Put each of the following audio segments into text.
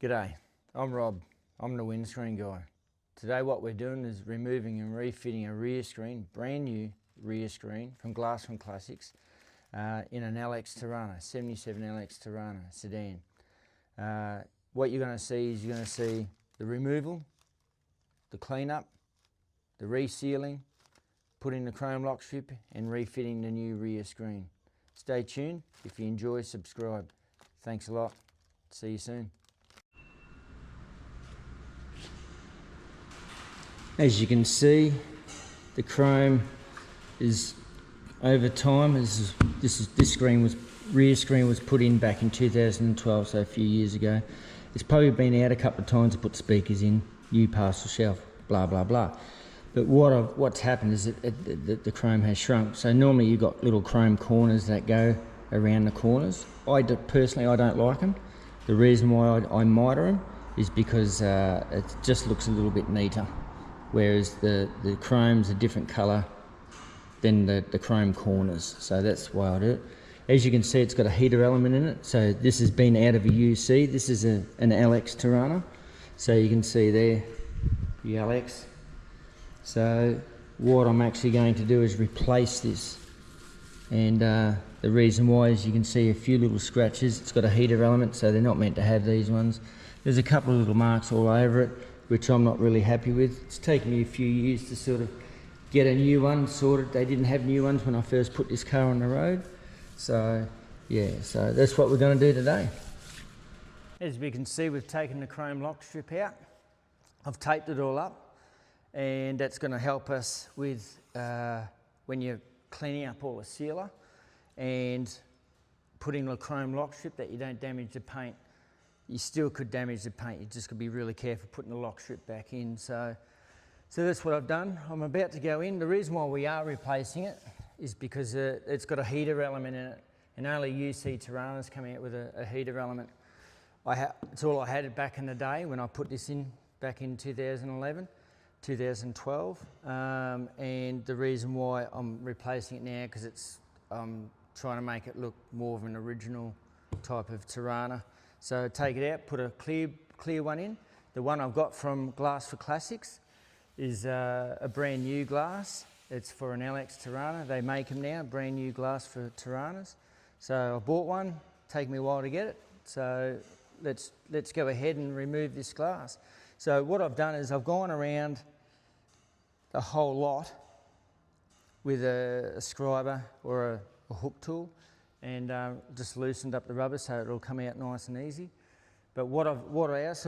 G'day, I'm Rob. I'm the windscreen guy. Today what we're doing is removing and refitting a rear screen, brand new rear screen from Glassman Classics in an LX Torana, 77 LX Torana Sedan. What you're going to see is you're going to see the removal, the cleanup, the resealing, putting the chrome lock strip and refitting the new rear screen. Stay tuned. If you enjoy, subscribe. Thanks a lot. See you soon. As you can see, the chrome is over time. This rear screen was put in back in 2012, so a few years ago. It's probably been out a couple of times to put speakers in, new parcel shelf, blah blah blah. But what's happened is that the chrome has shrunk. So normally you've got little chrome corners that go around the corners. Personally, I don't like them. The reason why I miter them is because it just looks a little bit neater. Whereas the chrome's a different colour than the chrome corners. So that's why I do it. As you can see, it's got a heater element in it. So this has been out of a UC. This is an LX Torana. So you can see there, the LX. So what I'm actually going to do is replace this. And the reason why is you can see a few little scratches. It's got a heater element, so they're not meant to have these ones. There's a couple of little marks all over it, which I'm not really happy with. It's taken me a few years to sort of get a new one sorted. They didn't have new ones when I first put this car on the road. So yeah, so that's what we're going to do today. As we can see, we've taken the chrome lock strip out. I've taped it all up, and that's going to help us with when you're cleaning up all the sealer and putting the chrome lock strip, that you don't damage the paint. You still could damage the paint. You just got to be really careful putting the lock strip back in. So that's what I've done. I'm about to go in. The reason why we are replacing it is because it's got a heater element in it, and only UC Toranas come out with a heater element. It's all I had back in the day when I put this in back in 2011, 2012. And the reason why I'm replacing it now, because I'm trying to make it look more of an original type of Torana. So take it out, put a clear one in. The one I've got from Glassman Classics is a brand new glass. It's for an LX Torana. They make them now, brand new glass for Toranas. So I bought one, taken me a while to get it. So let's go ahead and remove this glass. So what I've done is I've gone around the whole lot with a scriber or a hook tool, and just loosened up the rubber so it'll come out nice and easy. But what else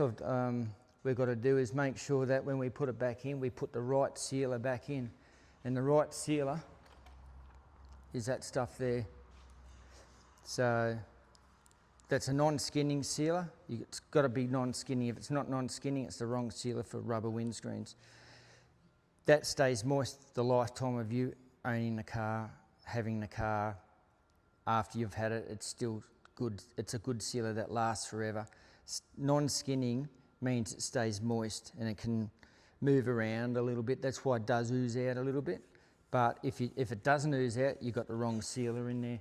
we've got to do is make sure that when we put it back in, we put the right sealer back in. And the right sealer is that stuff there. So that's a non-skinning sealer. It's got to be non-skinning. If it's not non-skinning, it's the wrong sealer for rubber windscreens. That stays moist the lifetime of you owning the car, having the car. After you've had it, it's still good. It's a good sealer that lasts forever. Non-skinning means it stays moist and it can move around a little bit. That's why it does ooze out a little bit. But if it doesn't ooze out, you've got the wrong sealer in there.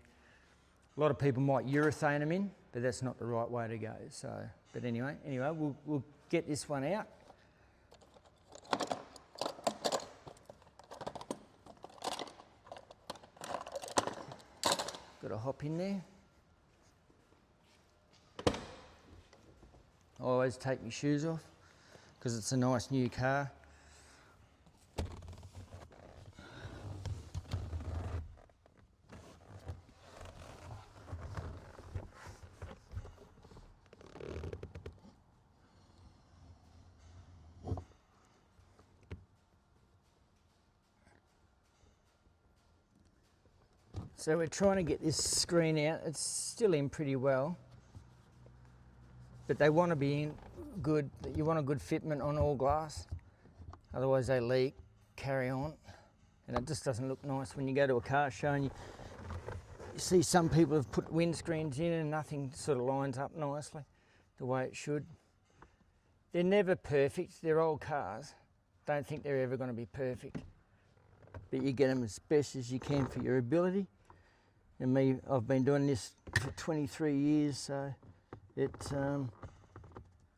A lot of people might urethane them in, but that's not the right way to go. So, but anyway, we'll get this one out. Got a hop in there. I always take my shoes off because it's a nice new car. So we're trying to get this screen out. It's still in pretty well, but they want to be in good. You want a good fitment on all glass, otherwise they leak, carry on, and it just doesn't look nice when you go to a car show and you see some people have put windscreens in and nothing sort of lines up nicely the way it should. They're never perfect. They're old cars. Don't think they're ever going to be perfect, but you get them as best as you can for your ability. And me, I've been doing this for 23 years, so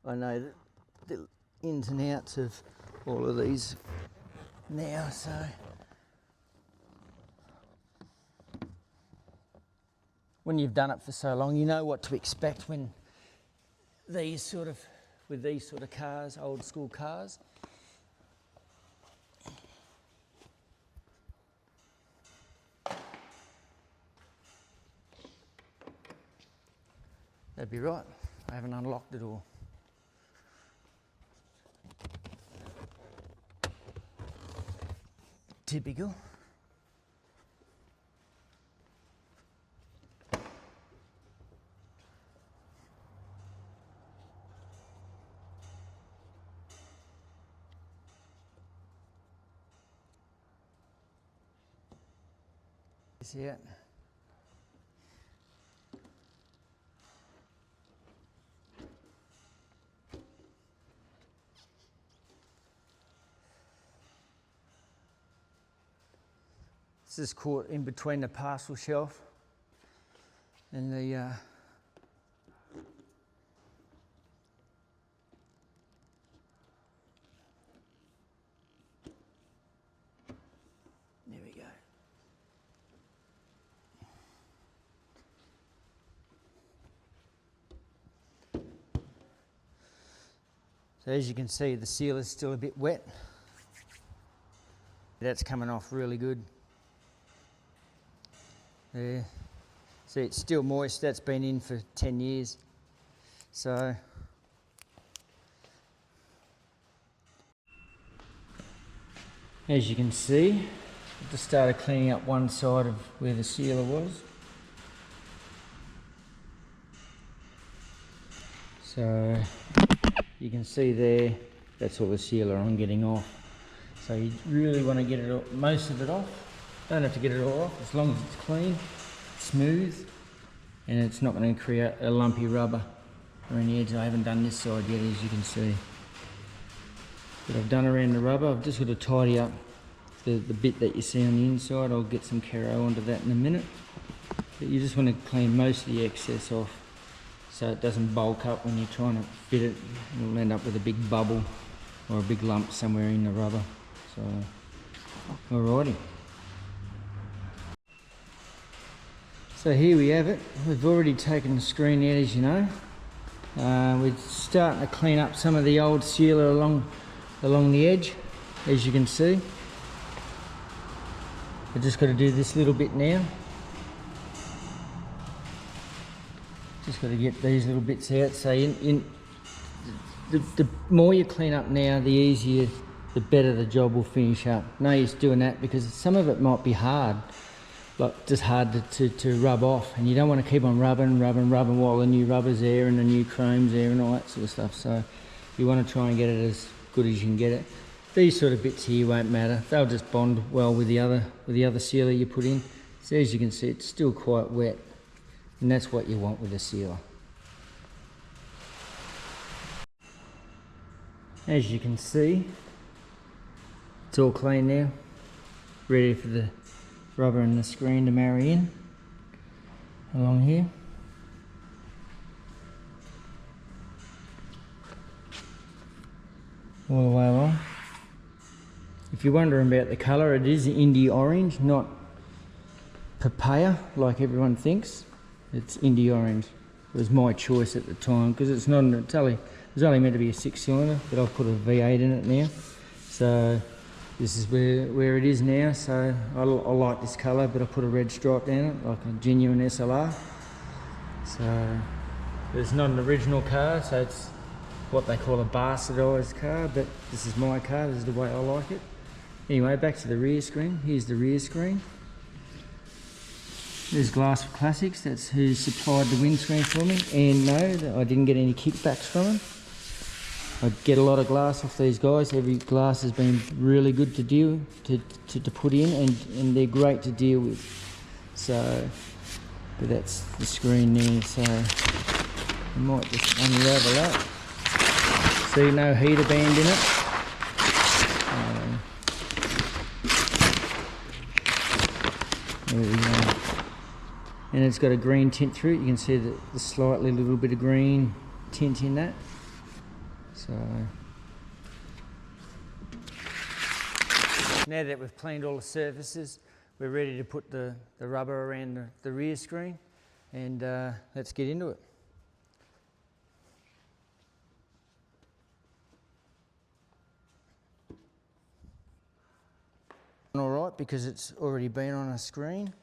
I I know the ins and outs of all of these now, so when you've done it for so long, you know what to expect when with these sort of cars, old school cars. That'd be right. I haven't unlocked the door. Typical. See it? This is caught in between the parcel shelf and the there we go. So as you can see, the seal is still a bit wet. That's coming off really good. There. See, it's still moist. That's been in for 10 years. So as you can see, I just started cleaning up one side of where the sealer was. So you can see there, that's all the sealer I'm getting off. So you really want to get it all, most of it off. Don't have to get it all off, as long as it's clean, smooth, and it's not going to create a lumpy rubber around the edge. I haven't done this side yet, as you can see. But I've done around the rubber. I've just got to tidy up the bit that you see on the inside. I'll get some Caro onto that in a minute. But you just want to clean most of the excess off so it doesn't bulk up when you're trying to fit it. You'll end up with a big bubble or a big lump somewhere in the rubber. So, alrighty. So here we have it. We've already taken the screen out, as you know. We're starting to clean up some of the old sealer along the edge, as you can see. I've just got to do this little bit now. Just got to get these little bits out. So the more you clean up now, the easier, the better the job will finish up. No use doing that because some of it might be hard, like just hard to rub off, and you don't want to keep on rubbing while the new rubber's there and the new chrome's there and all that sort of stuff. So you want to try and get it as good as you can get it. These sort of bits here won't matter. They'll just bond well with the other sealer you put in. So as you can see, it's still quite wet, and that's what you want with a sealer. As you can see, it's all clean now, ready for the rubber and the screen to marry in along here. All the way along. If you're wondering about the colour, it is Indie Orange, not papaya like everyone thinks. It's Indie Orange. It was my choice at the time because it's not. It was only meant to be a 6-cylinder, but I've put a V8 in it now. So this is where it is now. So I like this colour, but I put a red stripe down it, like a genuine SLR. So it's not an original car, so it's what they call a bastardised car, but this is my car. This is the way I like it. Anyway, back to the rear screen. Here's the rear screen. There's Glass for Classics. That's who supplied the windscreen for me. And no, I didn't get any kickbacks from them. I get a lot of glass off these guys. Every glass has been really good to deal to put in, and they're great to deal with. So, but that's the screen there. So I might just unravel that. See, no heater band in it. There we go. And it's got a green tint through it. You can see the slightly little bit of green tint in that. So now that we've cleaned all the surfaces, we're ready to put the rubber around the rear screen, and let's get into it. All right, because it's already been on a screen.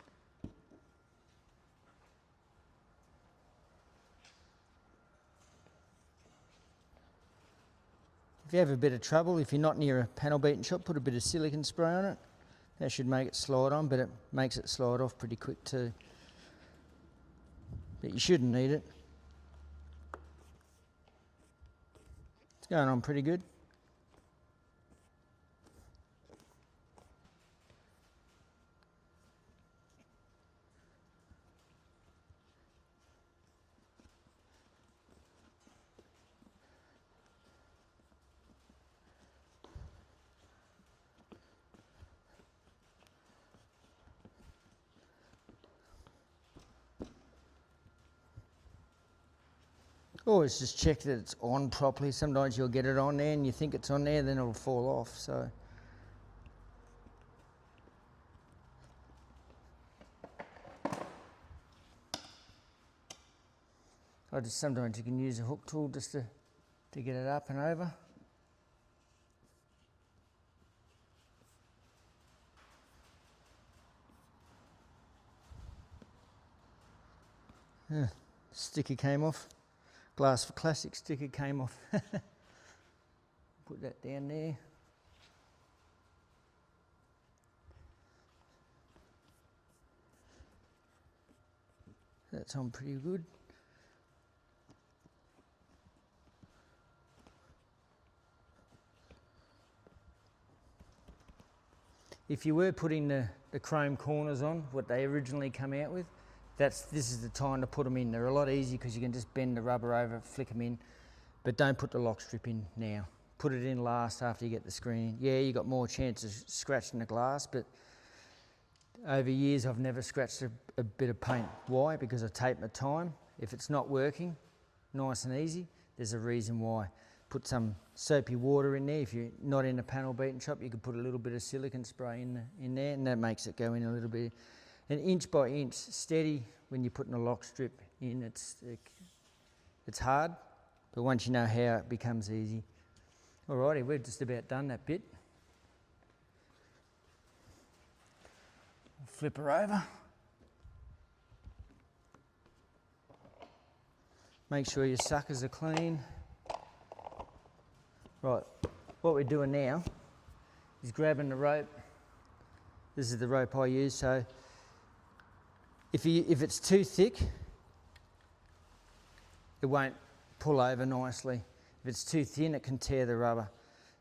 If you have a bit of trouble, if you're not near a panel beating shop, put a bit of silicone spray on it. That should make it slide on, but it makes it slide off pretty quick too. But you shouldn't need it. It's going on pretty good. Always just check that it's on properly. Sometimes you'll get it on there and you think it's on there, then it'll fall off. So sometimes you can use a hook tool just to get it up and over. Yeah, sticker came off. Glass for Classic sticker came off. Put that down there. That's on pretty good. If you were putting the chrome corners on, what they originally come out with, this is the time to put them in. They're a lot easier because you can just bend the rubber over, flick them in, but don't put the lock strip in now. Put it in last after you get the screen in. Yeah, you got more chance of scratching the glass, but over years I've never scratched a bit of paint. Why? Because I tape my time. If it's not working, nice and easy, there's a reason why. Put some soapy water in there. If you're not in a panel beating shop, you could put a little bit of silicone spray in there, and that makes it go in a little bit. And inch by inch, steady when you're putting a lock strip in. It's hard, but once you know how, it becomes easy. Alrighty, we're just about done that bit. Flip her over. Make sure your suckers are clean. Right, what we're doing now is grabbing the rope. This is the rope I use, so if it's too thick, it won't pull over nicely. If it's too thin, it can tear the rubber.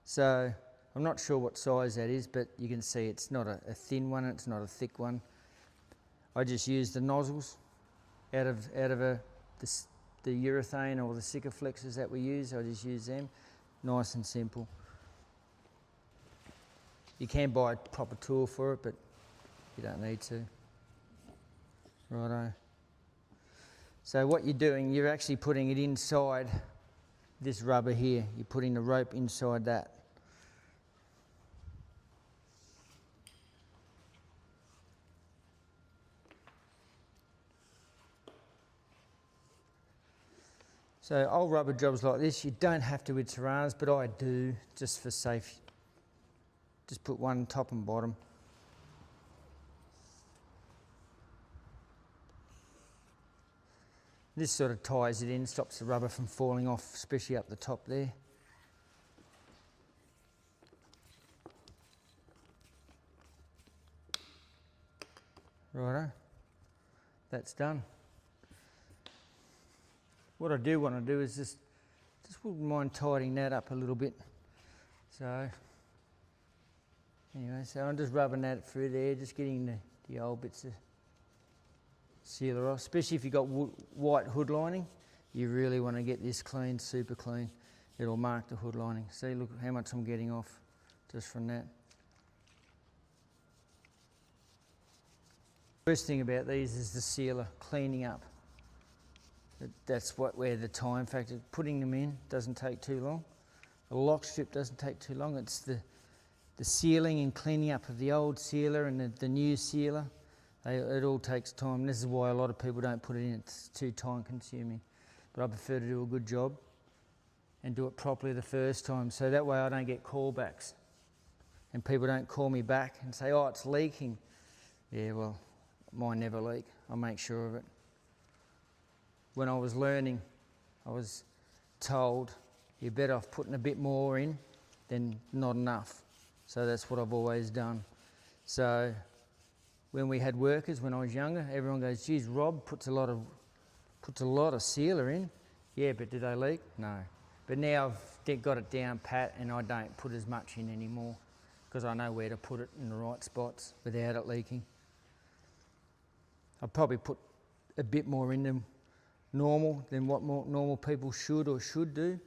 So I'm not sure what size that is, but you can see it's not a thin one, it's not a thick one. I just use the nozzles out of the urethane or the Sikaflexes that we use. I just use them, nice and simple. You can buy a proper tool for it, but you don't need to. Righto. So what you're doing, you're actually putting it inside this rubber here. You're putting the rope inside that. So old rubber jobs like this, you don't have to with Toranas, but I do, just for safety. Just put one top and bottom. This sort of ties it in, stops the rubber from falling off, especially up the top there. Righto, that's done. What I do want to do is just wouldn't mind tidying that up a little bit. So anyway, so I'm just rubbing that through there, just getting the old bits of sealer off, especially if you've got white hood lining. You really want to get this clean, super clean. It'll mark the hood lining. See, look how much I'm getting off just from that. First thing about these is the sealer, cleaning up. That's where the time factor, putting them in doesn't take too long. a lock strip doesn't take too long. It's the sealing and cleaning up of the old sealer and the new sealer. It all takes time. This is why a lot of people don't put it in. It's too time consuming. But I prefer to do a good job and do it properly the first time, so that way I don't get callbacks and people don't call me back and say, oh, it's leaking. Yeah, well, mine never leak. I'll make sure of it. When I was learning, I was told you're better off putting a bit more in than not enough. So that's what I've always done. So when we had workers, when I was younger, everyone goes, geez, Rob puts a lot of sealer in. Yeah, but do they leak? No. But now I've got it down pat and I don't put as much in anymore because I know where to put it in the right spots without it leaking. I'll probably put a bit more in than normal than what more normal people should do.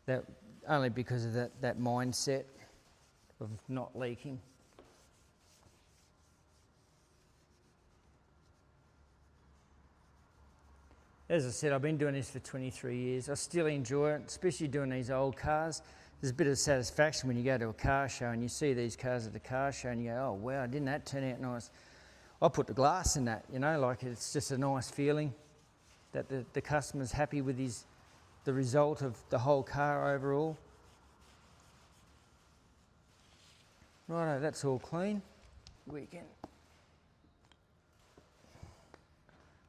That only because of that mindset of not leaking. As I said, I've been doing this for 23 years. I still enjoy it, especially doing these old cars. There's a bit of satisfaction when you go to a car show and you see these cars at the car show and you go, oh wow, didn't that turn out nice? I put the glass in that, you know, like it's just a nice feeling that the customer's happy with the result of the whole car overall. Righto, that's all clean. We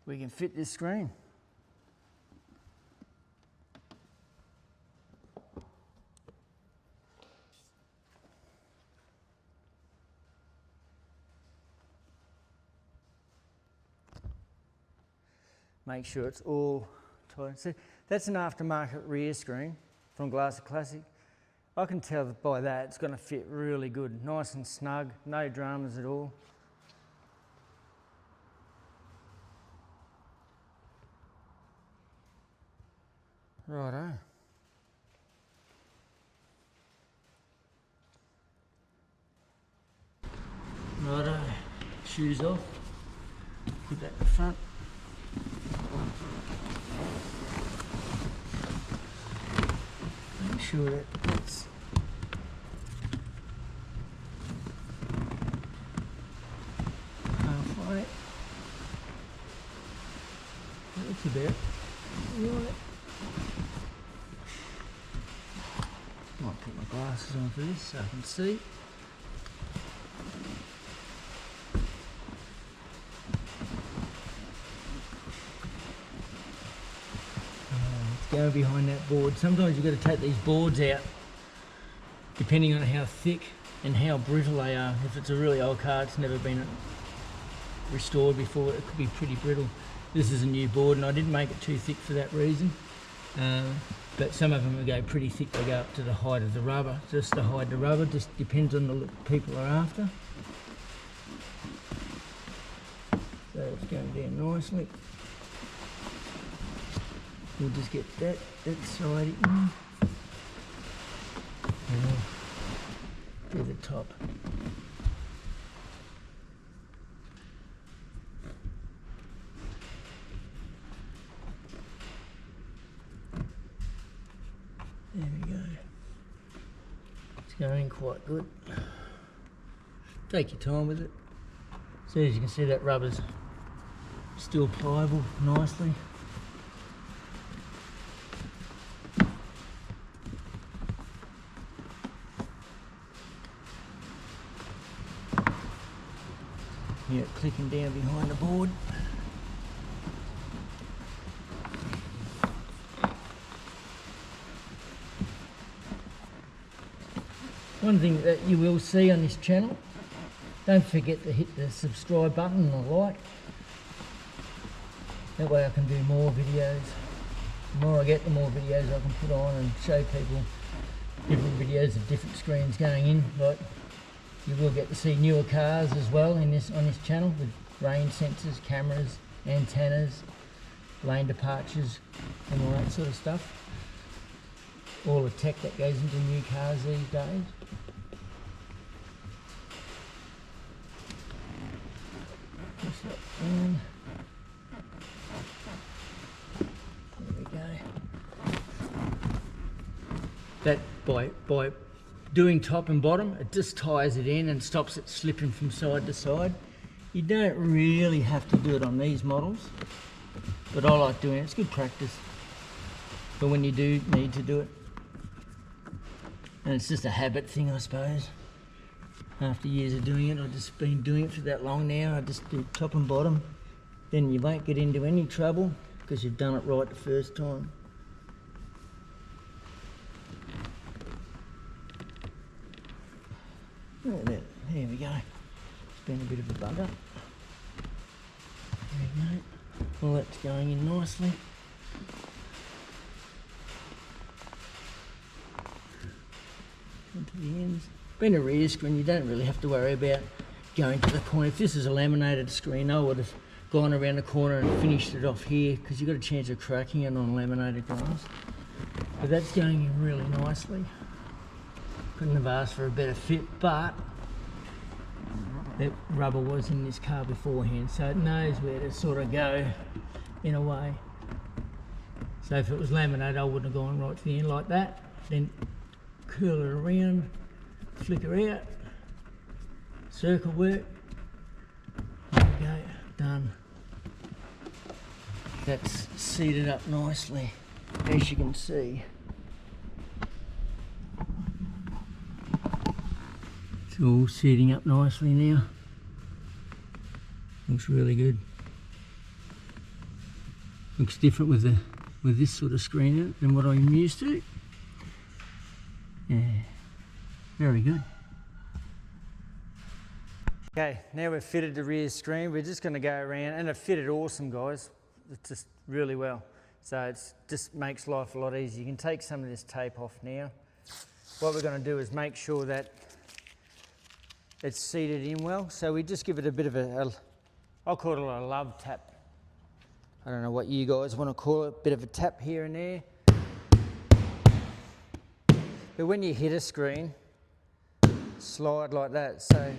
can fit this screen. Make sure it's all tight. So that's an aftermarket rear screen from Glass Classic. I can tell by that it's going to fit really good, nice and snug, no dramas at all. Righto. Righto, shoes off, put that in the front. Make sure that it's halfway. That's about right. Might put my glasses on for this so I can see. Go behind that board. Sometimes you've got to take these boards out depending on how thick and how brittle they are. If it's a really old car, it's never been restored before, it could be pretty brittle. This is a new board and I didn't make it too thick for that reason. But some of them will go pretty thick, they go up to the height of the rubber. Just to hide the rubber, just depends on the look people are after. So it's going down nicely. We'll just get that side in. And we'll do the top. There we go. It's going quite good. Take your time with it. So as you can see, that rubber's still pliable nicely. Yeah, clicking down behind the board. One thing that you will see on this channel, don't forget to hit the subscribe button and the like. That way I can do more videos. The more I get, the more videos I can put on and show people different videos of different screens going in. Like, you will get to see newer cars as well on this channel with rain sensors, cameras, antennas, lane departures and all that sort of stuff. All the tech that goes into new cars these days. Push that in. There we go. that by doing top and bottom, it just ties it in and stops it slipping from side to side. You don't really have to do it on these models, but I like doing it. It's good practice for when you do need to do it. And it's just a habit thing, I suppose. After years of doing it, I've just been doing it for that long now. I just do top and bottom. Then you won't get into any trouble because you've done it right the first time. Look at that. There we go. It's been a bit of a bugger. There we go. Well, that's going in nicely. Into the ends. Being a rear screen, you don't really have to worry about going to the corner. If this is a laminated screen, I would have gone around the corner and finished it off here because you've got a chance of cracking it on laminated glass. But that's going in really nicely. Couldn't have asked for a better fit, but that rubber was in this car beforehand, so it knows where to sort of go in a way. So if it was laminated, I wouldn't have gone right to the end like that. Then curl it around, flicker out, circle work. There we go, done. That's seated up nicely, as you can see. It's all seating up nicely now. Looks really good. Looks different with this sort of screen in it than what I'm used to. Yeah, very good. Okay, now we've fitted the rear screen. We're just going to go around, and it fitted awesome, guys. It's just really well. So it just makes life a lot easier. You can take some of this tape off now. What we're going to do is make sure that it's seated in well. So we just give it a bit of I'll call it a love tap. I don't know what you guys want to call it, bit of a tap here and there. But when you hit a screen, slide like that, so.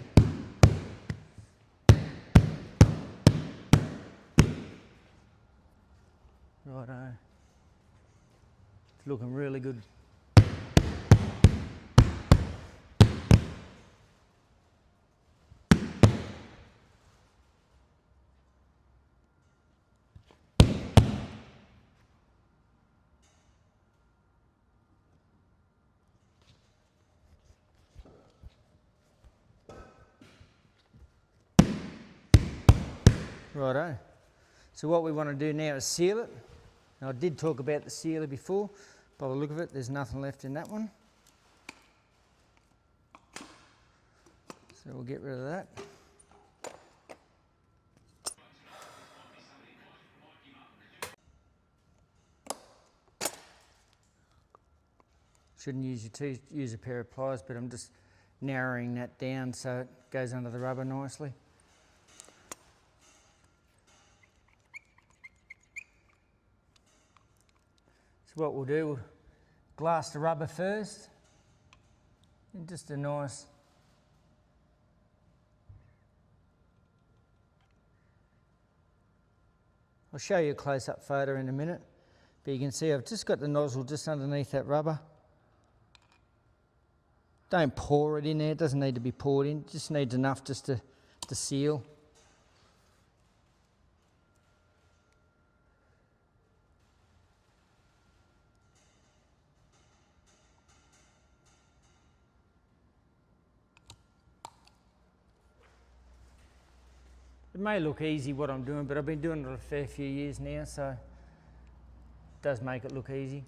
Righto. It's looking really good. Righto. So what we want to do now is seal it. Now I did talk about the sealer before. By the look of it, there's nothing left in that one. So we'll get rid of that. Shouldn't use a pair of pliers, but I'm just narrowing that down so it goes under the rubber nicely. So what we'll do, we'll glass the rubber first, and just a nice I'll show you a close-up photo in a minute, but you can see I've just got the nozzle just underneath that rubber. Don't pour it in there, it doesn't need to be poured in, it just needs enough just to seal. It may look easy what I'm doing, but I've been doing it a fair few years now, so it does make it look easy.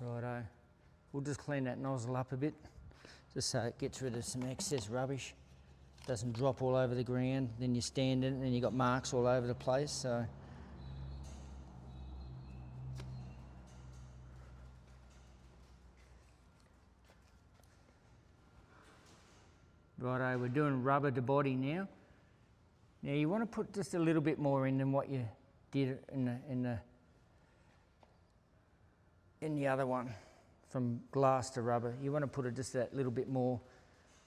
Righto, we'll just clean that nozzle up a bit, just so it gets rid of some excess rubbish. Doesn't drop all over the ground, then you stand in it and you've got marks all over the place. So righto, we're doing rubber to body now. Now you want to put just a little bit more in than what you did in the in the other one, from glass to rubber. You want to put it just that little bit more.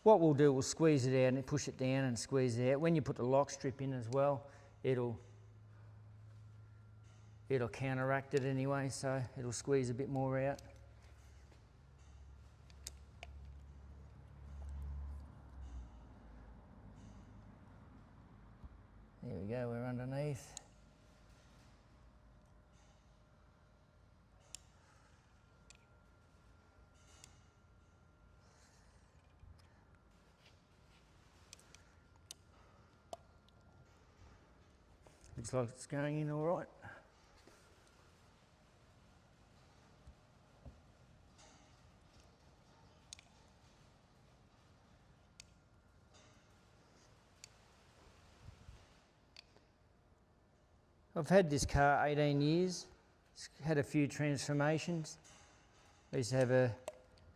What we'll do, we'll squeeze it out and push it down and squeeze it out. When you put the lock strip in as well, it'll counteract it anyway, so it'll squeeze a bit more out. There we go, we're underneath. Looks like it's going in all right. I've had this car 18 years. It's had a few transformations. I used to have a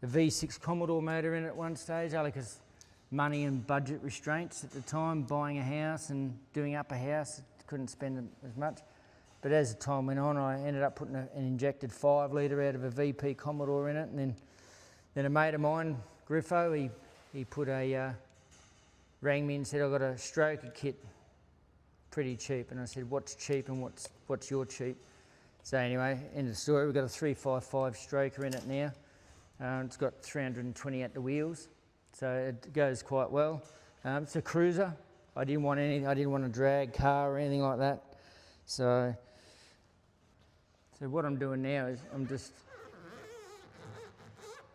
V6 Commodore motor in it at one stage, only because money and budget restraints at the time, buying a house and doing up a house, couldn't spend as much. But as the time went on, I ended up putting an injected 5 litre out of a VP Commodore in it, and then a mate of mine, Griffo, he put rang me and said, I've got a stroker kit, pretty cheap. And I said, what's cheap and what's your cheap? So anyway, end of the story, we've got a 355 stroker in it now. It's got 320 at the wheels, so it goes quite well. It's a cruiser. I didn't want a drag car or anything like that. So what I'm doing now is I'm just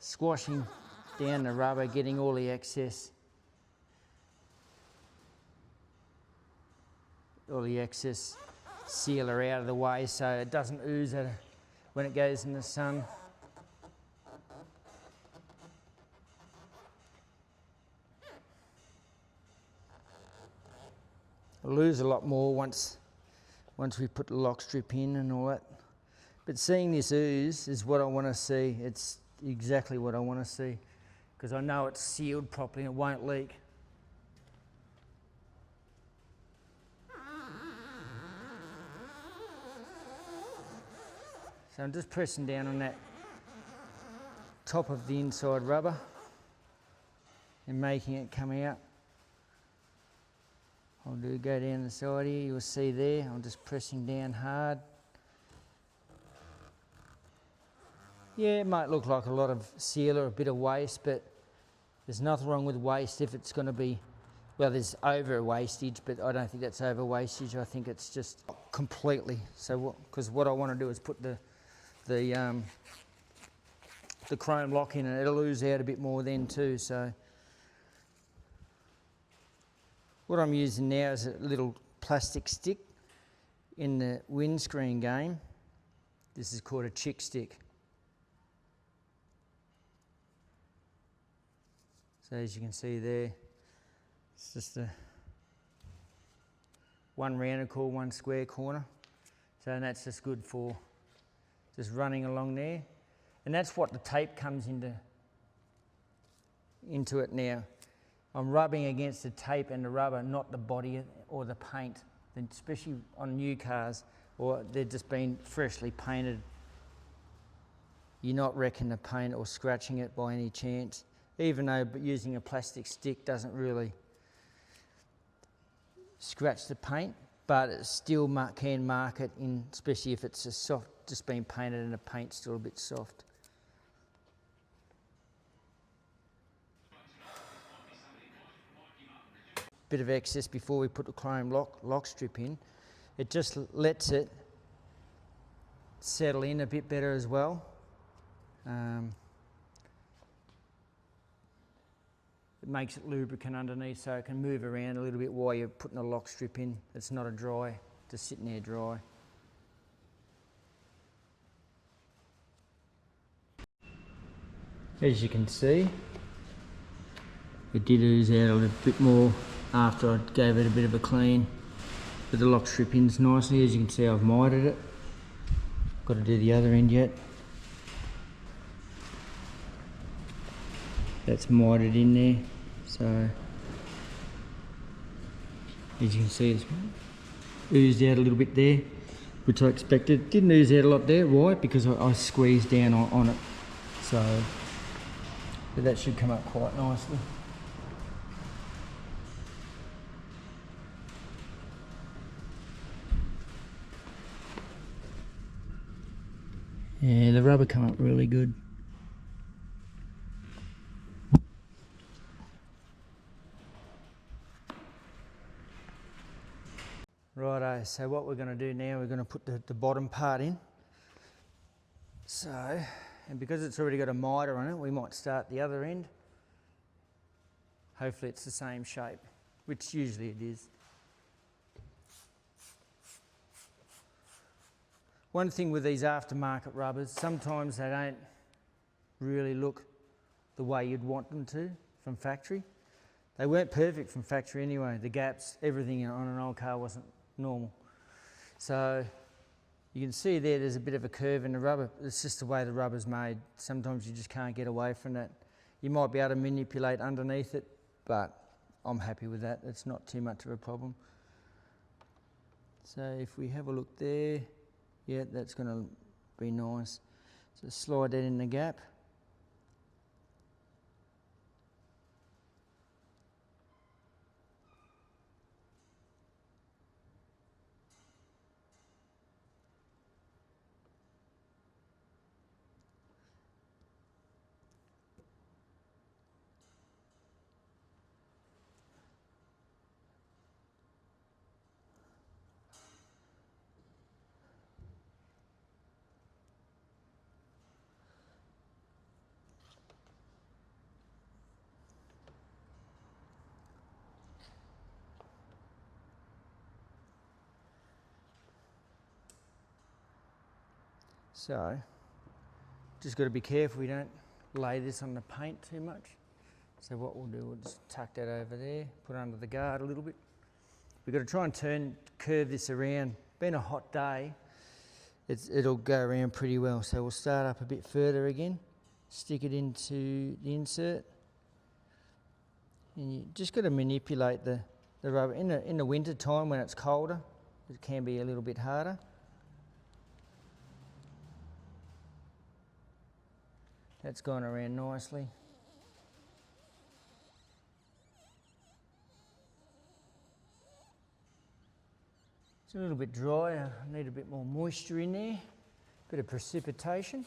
squashing down the rubber, getting all the excess sealer out of the way so it doesn't ooze when it goes in the sun. It'll lose a lot more once we put the lock strip in and all that. But seeing this ooze is what I want to see. It's exactly what I want to see, because I know it's sealed properly and it won't leak. So I'm just pressing down on that top of the inside rubber and making it come out. I'll go down the side here, you'll see there, I'm just pressing down hard. Yeah, it might look like a lot of sealer, a bit of waste, but there's nothing wrong with waste if it's going to be, well, there's over wastage, but I don't think that's over wastage. I think it's just completely. So, because what I want to do is put the chrome lock in, and it'll ooze out a bit more then too. So what I'm using now is a little plastic stick in the windscreen game. This is called a chick stick. So as you can see there, it's just one rounded corner, one square corner. So that's just good for just running along there. And that's what the tape comes into it now. I'm rubbing against the tape and the rubber, not the body or the paint, especially on new cars, or they've just been freshly painted. You're not wrecking the paint or scratching it by any chance, even though using a plastic stick doesn't really scratch the paint, but it still can mark it in, especially if it's a soft, just been painted and the paint's still a bit soft. Bit of excess before we put the chrome lock strip in. It just lets it settle in a bit better as well. It makes it lubricant underneath so it can move around a little bit while you're putting the lock strip in. It's not just sitting there dry. As you can see, it did ooze out a little bit more after I gave it a bit of a clean. But the lock strip ins nicely. As you can see, I've mitered it. Got to do the other end yet. That's mitered in there. So as you can see, it's oozed out a little bit there. which I expected. Didn't ooze out a lot there, why? Because I squeezed down on it. So, but that should come up quite nicely. Yeah, the rubber come up really good. Righto, so what we're going to do now, we're going to put the bottom part in. So, and because it's already got a miter on it, we might start the other end. Hopefully it's the same shape, which usually it is. One thing with these aftermarket rubbers, sometimes they don't really look the way you'd want them to from factory. They weren't perfect from factory anyway. The gaps, everything on an old car wasn't normal. So you can see there's a bit of a curve in the rubber. It's just the way the rubber's made. Sometimes you just can't get away from that. You might be able to manipulate underneath it, but I'm happy with that. It's not too much of a problem. So if we have a look there, yeah, that's going to be nice. So slide that in the gap. So, just got to be careful we don't lay this on the paint too much. So what we'll do, we'll just tuck that over there, put it under the guard a little bit. We've got to try and curve this around. Being a hot day, it'll go around pretty well. So we'll start up a bit further again, stick it into the insert. And you just got to manipulate the rubber. In the winter time when it's colder, it can be a little bit harder. That's gone around nicely. It's a little bit dry. I need a bit more moisture in there. Bit of precipitation.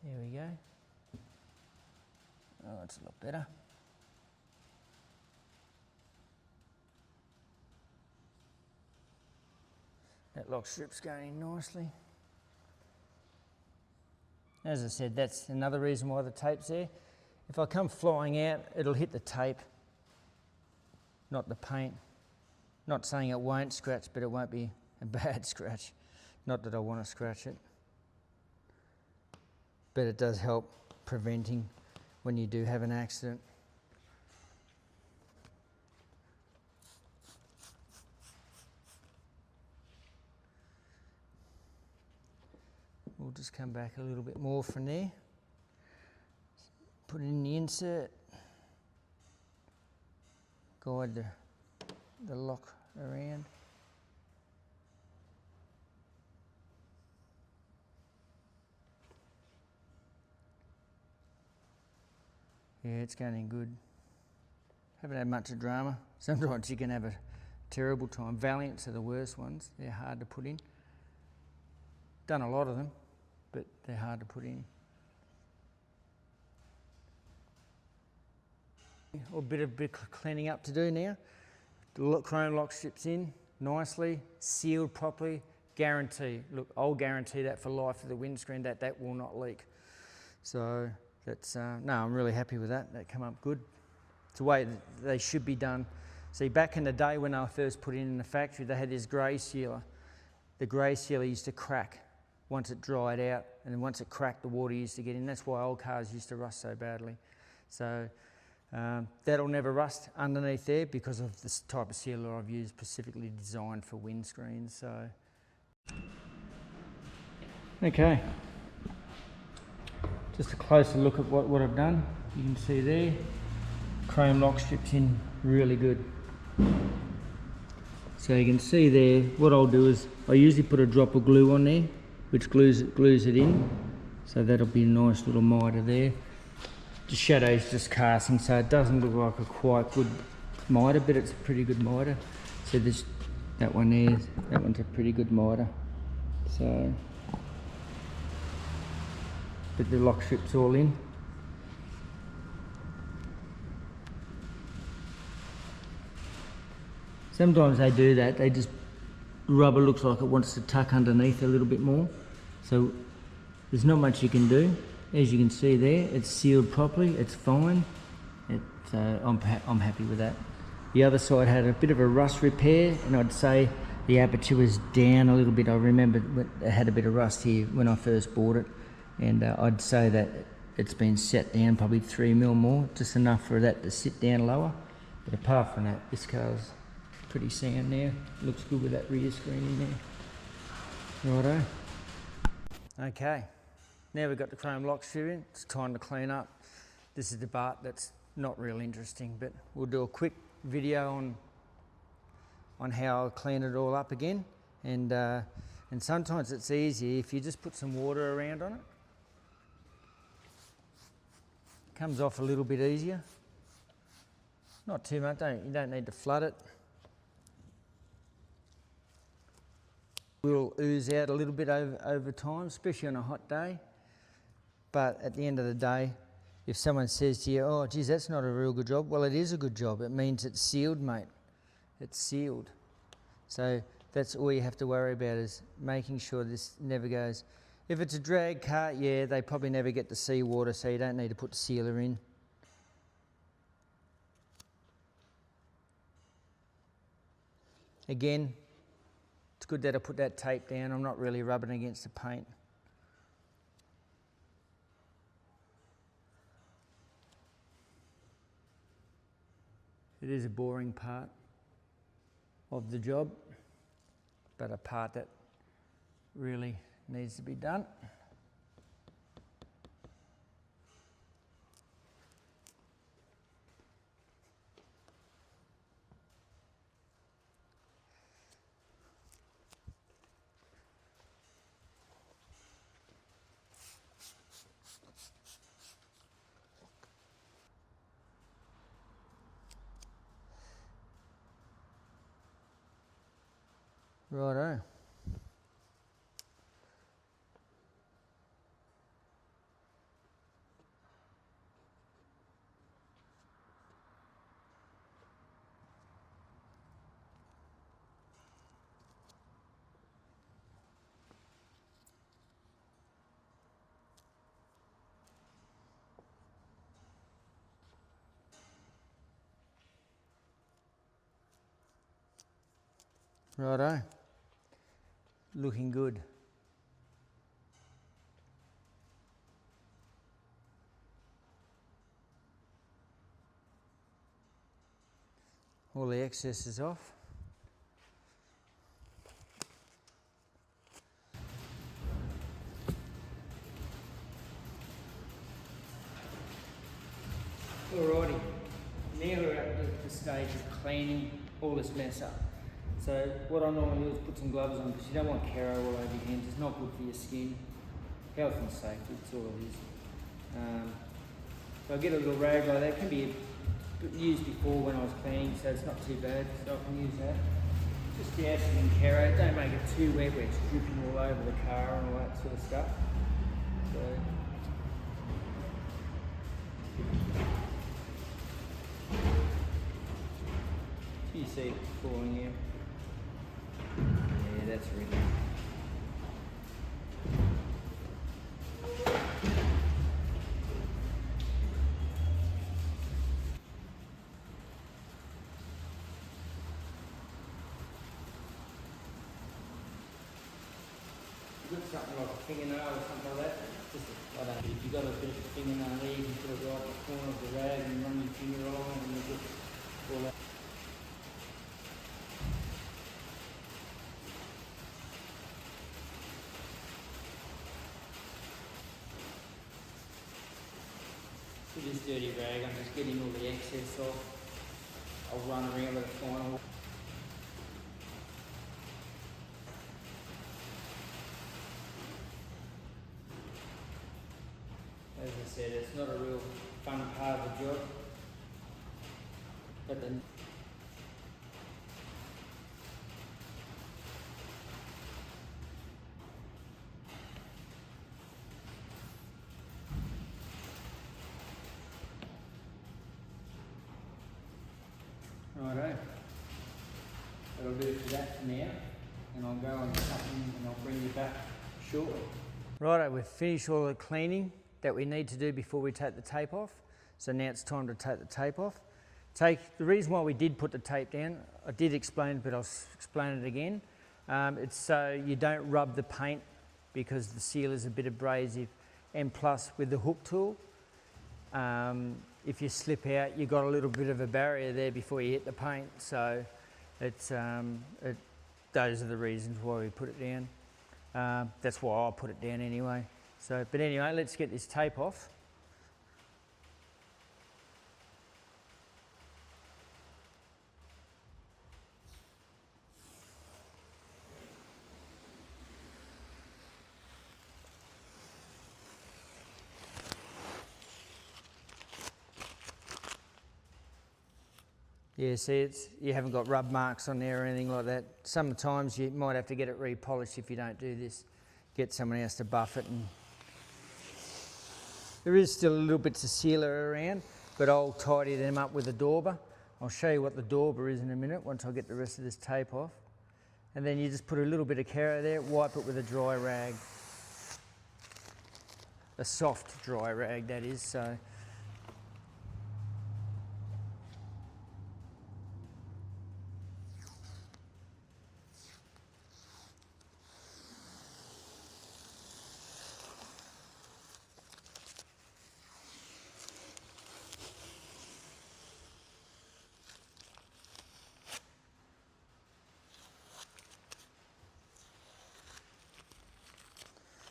There we go. Oh, that's a lot better. That lock strip's going in nicely. As I said, that's another reason why the tape's there. If I come flying out, it'll hit the tape, not the paint. Not saying it won't scratch, but it won't be a bad scratch. Not that I want to scratch it. But it does help preventing when you do have an accident. We'll just come back a little bit more from there. Put it in the insert. Guide the lock around. Yeah, it's going in good. Haven't had much of drama. Sometimes you can have a terrible time. Valiants are the worst ones. They're hard to put in. Done a lot of them, but they're hard to put in. A bit of cleaning up to do now. The chrome lock strips in nicely, sealed properly, guarantee. Look, I'll guarantee that for life of the windscreen that will not leak. So that's, no, I'm really happy with that. That come up good. It's the way they should be done. See, back in the day when they were first put in the factory, they had this grey sealer. The grey sealer used to crack once it dried out, and then once it cracked, the water used to get in. That's why old cars used to rust so badly. So that'll never rust underneath there because of this type of sealer I've used, specifically designed for windscreens. So, okay, just a closer look at what I've done. You can see there, chrome lock strips in really good. So you can see there, what I'll do is, I usually put a drop of glue on there, which glues it in. So that'll be a nice little mitre there. The shadow's just casting, so it doesn't look like a quite good mitre, but it's a pretty good mitre. So this, that one there, that one's a pretty good mitre. So, but the lock strip's all in. Sometimes they do that, they just, rubber looks like it wants to tuck underneath a little bit more. So there's not much you can do. As you can see there, it's sealed properly, it's fine. I'm happy with that. The other side had a bit of a rust repair, and I'd say the aperture was down a little bit. I remember it had a bit of rust here when I first bought it, and I'd say that it's been set down probably 3 mil more, just enough for that to sit down lower. But apart from that, this car's pretty sound now. Looks good with that rear screen in there. Righto. Okay, now we've got the chrome lock screw in. It's time to clean up. This is the part that's not real interesting, but we'll do a quick video on how I clean it all up again. And sometimes it's easier if you just put some water around on it. Comes off a little bit easier. Not too much, you don't need to flood it. Will ooze out a little bit over time, especially on a hot day. But at the end of the day, if someone says to you, oh geez, that's not a real good job, well, it is a good job. It means it's sealed, mate. It's sealed. So that's all you have to worry about, is making sure this never goes. If it's a drag cart, yeah, they probably never get the seawater, so you don't need to put the sealer in. Again, it's good that I put that tape down. I'm not really rubbing against the paint. It is a boring part of the job, but a part that really needs to be done. Righto. Righto. Looking good. All the excess is off. Alrighty, now we're at the stage of cleaning all this mess up. So what I normally do is put some gloves on, because you don't want caro all over your hands. It's not good for your skin. Health and safety, that's all it is. So I get a little rag like that. It can be used before when I was cleaning, so it's not too bad. So I can use that. Just douse it in caro. Don't make it too wet where it's dripping all over the car and all that sort of stuff. So you see it falling here. Yeah, that's really. You've got something like a fingernail or something like that. Just I don't know, if you've got a bit of a fingernail there, you can put it right in the corner of the rag and run your finger on and you'll get all that. With this dirty rag, I'm just getting all the excess off. I'll run around with a final. said, it's not a real fun part of the job. But then righto, that'll do for that for now, and I'll go and something and I'll bring you back shortly. Righto, we've finished all the cleaning that we need to do before we take the tape off. So now it's time to take the tape off. The reason why we did put the tape down, I did explain it, but I'll explain it again. It's so you don't rub the paint because the seal is a bit abrasive, and plus with the hook tool, if you slip out, you've got a little bit of a barrier there before you hit the paint. So it's those are the reasons why we put it down. That's why I put it down anyway. So, but anyway, let's get this tape off. Yeah, see, you haven't got rub marks on there or anything like that. Sometimes you might have to get it repolished if you don't do this. Get someone else to buff it. And there is still a little bits of sealer around, but I'll tidy them up with a dauber. I'll show you what the dauber is in a minute once I get the rest of this tape off. And then you just put a little bit of Caro there, wipe it with a dry rag. A soft dry rag, that is. So.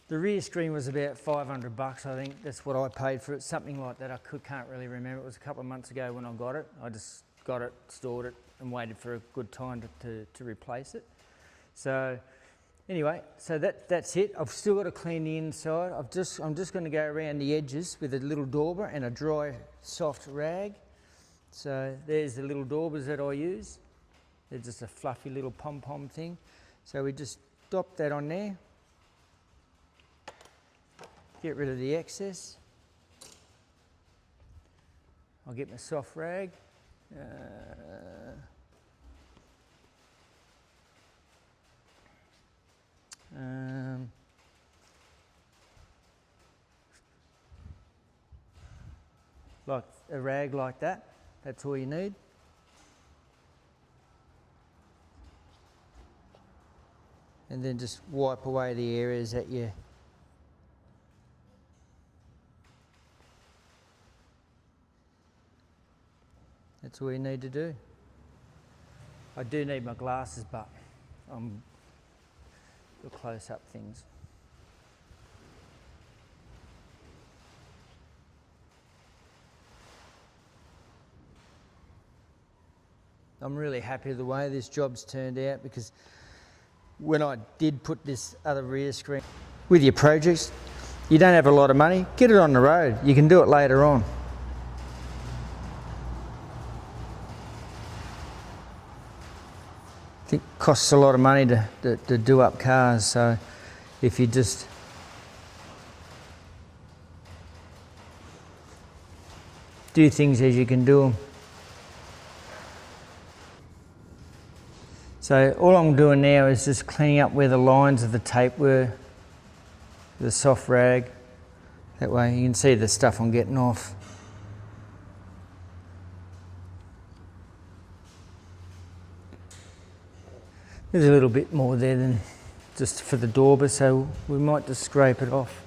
The rear screen was about $500, I think. That's what I paid for it, something like that. I can't really remember. It was a couple of months ago when I got it. I just got it, stored it, and waited for a good time to replace it. So anyway, so that's it. I've still got to clean the inside. I'm just going to go around the edges with a little dauber and a dry, soft rag. So there's the little daubers that I use. They're just a fluffy little pom-pom thing. So we just dop that on there. Get rid of the excess. I'll get my soft rag. Like a rag like that. That's all you need. And then just wipe away the areas that you That's all you need to do. I do need my glasses, but I'm the close-up things. I'm really happy with the way this job's turned out, because when I did put this other rear screen with your projects, you don't have a lot of money, get it on the road. You can do it later on. It costs a lot of money to do up cars, so if you just do things as you can do them. So all I'm doing now is just cleaning up where the lines of the tape were, with a soft rag. That way you can see the stuff I'm getting off. There's a little bit more there than just for the dauber, so we might just scrape it off.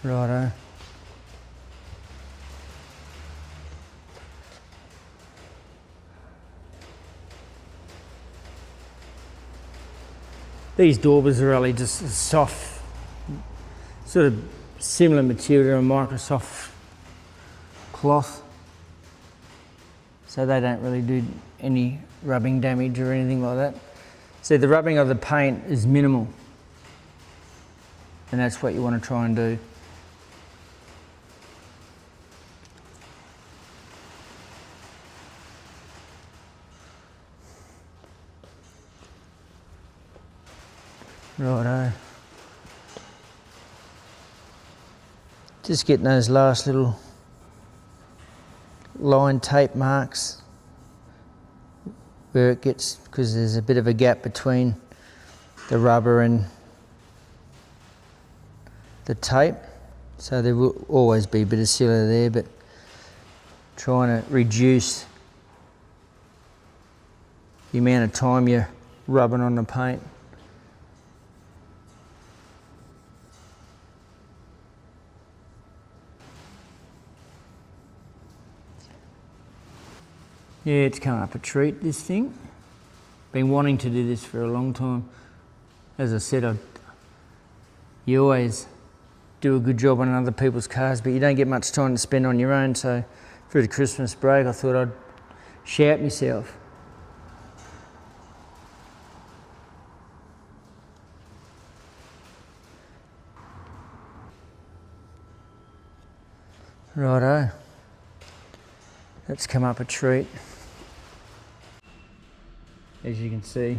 Righto. These daubers are really just soft sort of similar material to a Microsoft cloth, so they don't really do any rubbing damage or anything like that. See, the rubbing of the paint is minimal, and that's what you want to try and do. Righto. Just getting those last little line tape marks where it gets, because there's a bit of a gap between the rubber and the tape, so there will always be a bit of sealer there, but trying to reduce the amount of time you're rubbing on the paint. Yeah, it's come up a treat, this thing. Been wanting to do this for a long time. As I said, you always do a good job on other people's cars, but you don't get much time to spend on your own, so through the Christmas break I thought I'd shout myself. Righto. That's come up a treat. As you can see,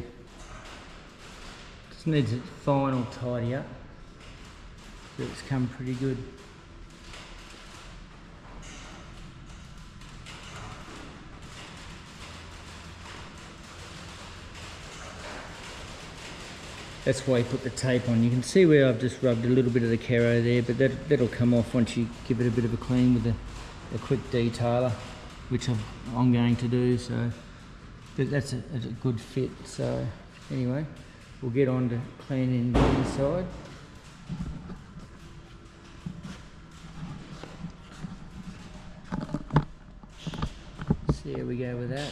just needs its final tidy up, but it's come pretty good. That's why you put the tape on. You can see where I've just rubbed a little bit of the Caro there, but that'll come off once you give it a bit of a clean with a quick detailer, which I'm going to do. So that's a good fit. So anyway, we'll get on to cleaning the inside. See how we go with that.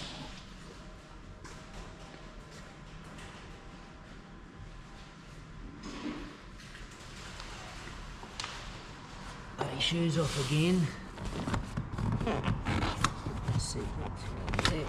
Bloody shoes off again. Let's see what's there.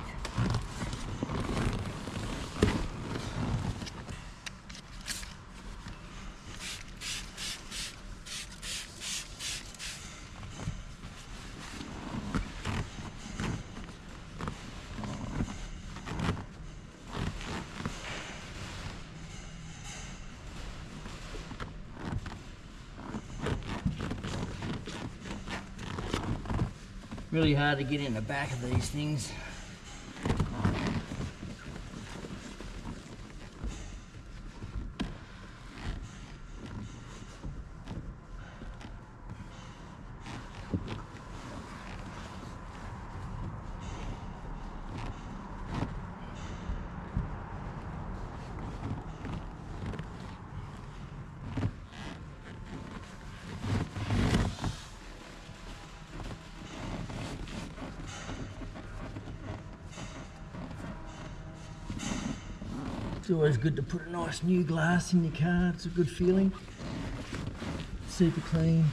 Really hard to get in the back of these things. It's always good to put a nice new glass in your car. It's a good feeling. Super clean.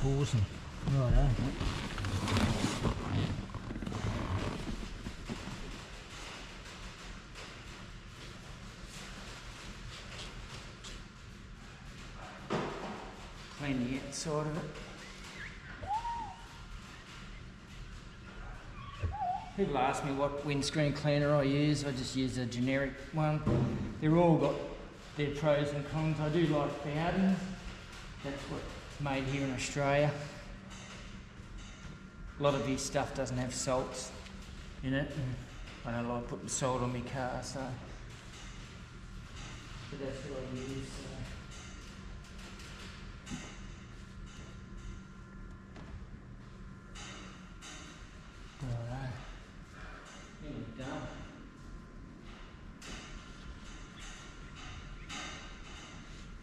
Awesome. Righto. Clean the outside of it. People ask me what windscreen cleaner I use. I just use a generic one. They're all got their pros and cons. I do like Bowden's. That's what made here in Australia. A lot of his stuff doesn't have salts in it, and I don't like putting salt on my car, so but that's what I use. So.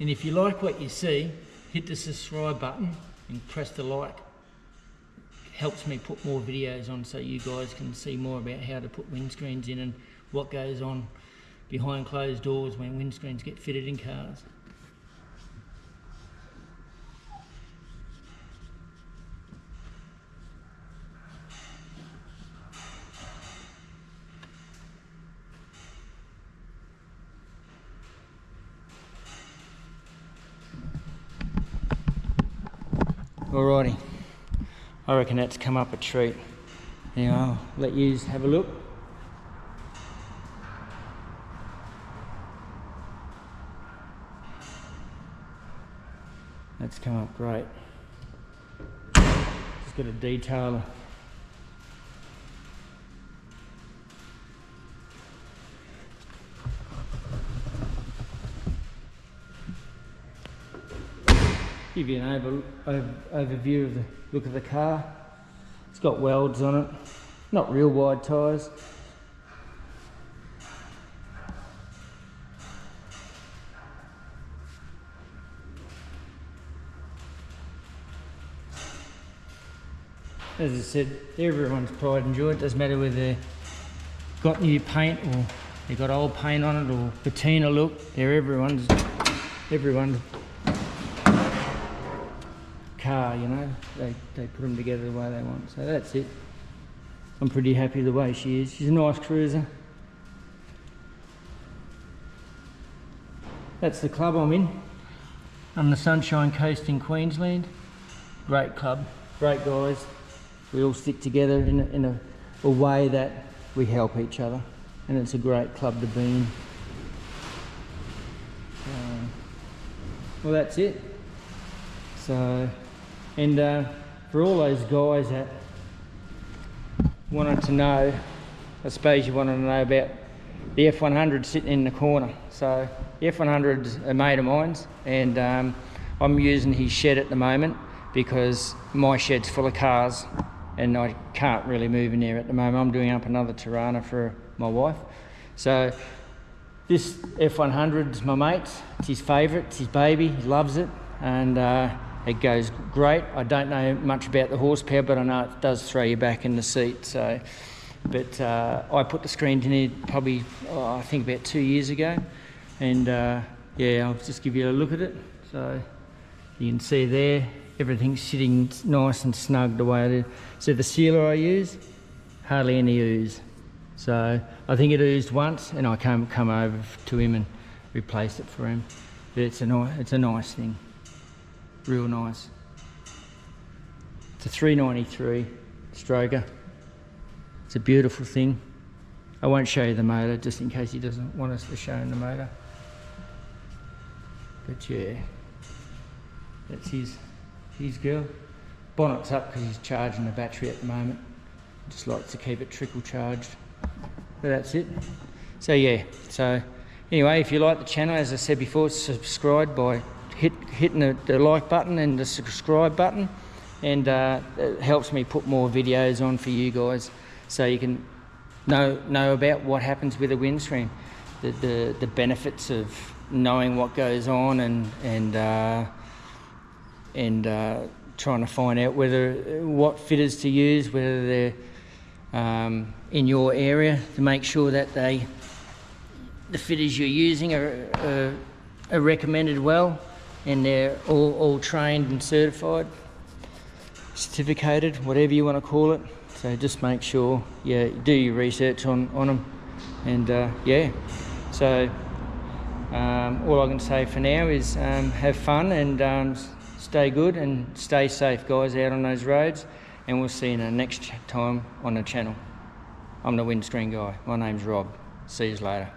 And if you like what you see, hit the subscribe button and press the like. It helps me put more videos on so you guys can see more about how to put windscreens in and what goes on behind closed doors when windscreens get fitted in cars. Alrighty, I reckon that's come up a treat. Now I'll let you have a look. That's come up great. Just got a detailer. Give you an overview of the look of the car. It's got welds on it, not real wide tyres. As I said, everyone's pride and joy. It doesn't matter whether they've got new paint or they've got old paint on it or patina look. They're everyone's car, you know. They put them together the way they want. So that's it. I'm pretty happy the way she is. She's a nice cruiser. That's the club I'm in. On the Sunshine Coast in Queensland. Great club, great guys. We all stick together in a way that we help each other, and it's a great club to be in. Well, that's it. So, and for all those guys that wanted to know, I suppose you wanted to know about the F100 sitting in the corner. So the F100's a mate of mine's, and I'm using his shed at the moment because my shed's full of cars and I can't really move in there at the moment. I'm doing up another Torana for my wife. So this F100's my mate's. It's his favourite, it's his baby, he loves it, and it goes great. I don't know much about the horsepower, but I know it does throw you back in the seat. So, but I put the screen in here probably, I think about 2 years ago, and yeah, I'll just give you a look at it. So you can see there, everything's sitting nice and snug the way it is. So the sealer I use, hardly any ooze. So I think it oozed once, and I come over to him and replaced it for him. But it's a nice thing, real nice. It's a 393 stroker. It's a beautiful thing. I won't show you the motor just in case he doesn't want us to show him the motor. But yeah, that's his girl. Bonnet's up because he's charging the battery at the moment. Just likes to keep it trickle charged. But that's it. So yeah, so anyway, if you like the channel, as I said before, subscribe by hitting the like button and the subscribe button, and it helps me put more videos on for you guys so you can know about what happens with a windscreen, the benefits of knowing what goes on, and trying to find out what fitters to use, whether they're in your area, to make sure that the fitters you're using are recommended well, and they're all trained and certified, certificated, whatever you want to call it. So just make sure you do your research on them, and yeah. So all I can say for now is have fun and stay good and stay safe, guys, out on those roads, and we'll see you the next time on the channel. I'm the windscreen guy. My name's Rob. See you later.